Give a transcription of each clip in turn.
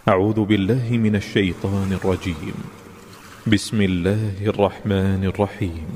أعوذ بالله من الشيطان الرجيم. بسم الله الرحمن الرحيم.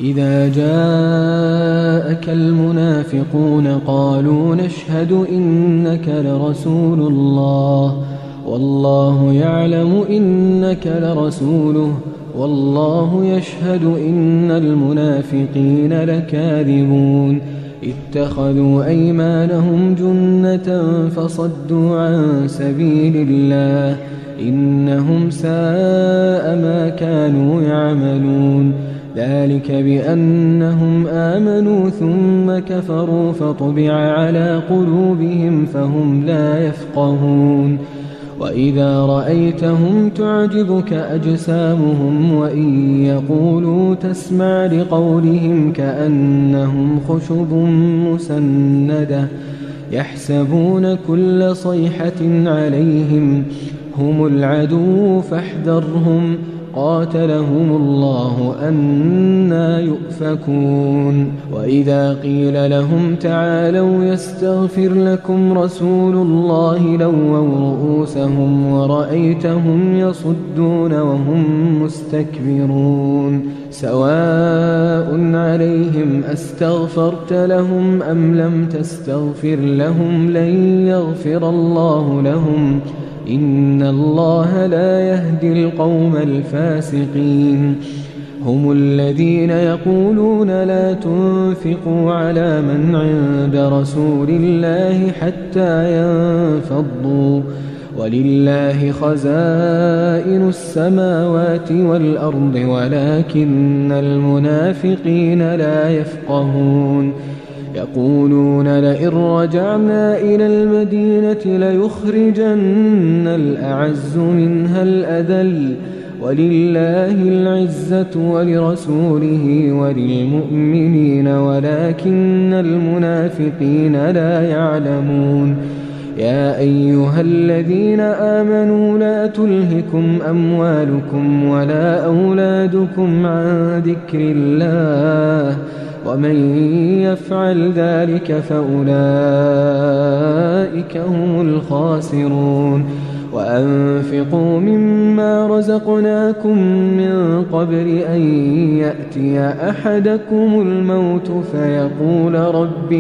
إذا جاءك المنافقون قالوا نشهد إنك لرسول الله والله يعلم إنك لرسوله والله يشهد إن المنافقين لكاذبون اتخذوا أيمانهم جنة فصدوا عن سبيل الله إنهم ساء ما كانوا يعملون ذلك بأنهم آمنوا ثم كفروا فطبع على قلوبهم فهم لا يفقهون وإذا رأيتهم تعجبك أجسامهم وإن يقولوا تسمع لقولهم كأنهم خشب مسندة يحسبون كل صيحة عليهم هم العدو فاحذرهم قاتلهم الله أنى يؤفكون وإذا قيل لهم تعالوا يستغفر لكم رسول الله لووا رؤوسهم ورأيتهم يصدون وهم مستكبرون سواء عليهم أستغفرت لهم أم لم تستغفر لهم لن يغفر الله لهم إن الله لا يهدي القوم الفاسقين هم الذين يقولون لا تنفقوا على من عند رسول الله حتى ينفضوا ولله خزائن السماوات والأرض ولكن المنافقين لا يفقهون يقولون لئن رجعنا إلى المدينة ليخرجن الأعز منها الأذل ولله العزة ولرسوله وللمؤمنين ولكن المنافقين لا يعلمون يا أيها الذين آمنوا لا تلهكم أموالكم ولا أولادكم عن ذكر الله ومن يفعل ذلك فأولئك هم الخاسرون وأنفقوا مما رزقناكم من قبل أن يأتي أحدكم الموت فيقول رب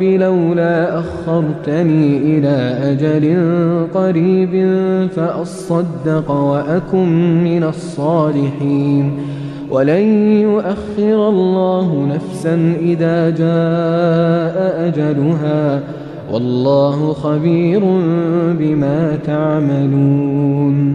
لولا أخرتني إلى أجل قريب فأصدق وأكن من الصالحين ولن يؤخر الله نفسا إذا جاء أجلها والله خبير بما تعملون.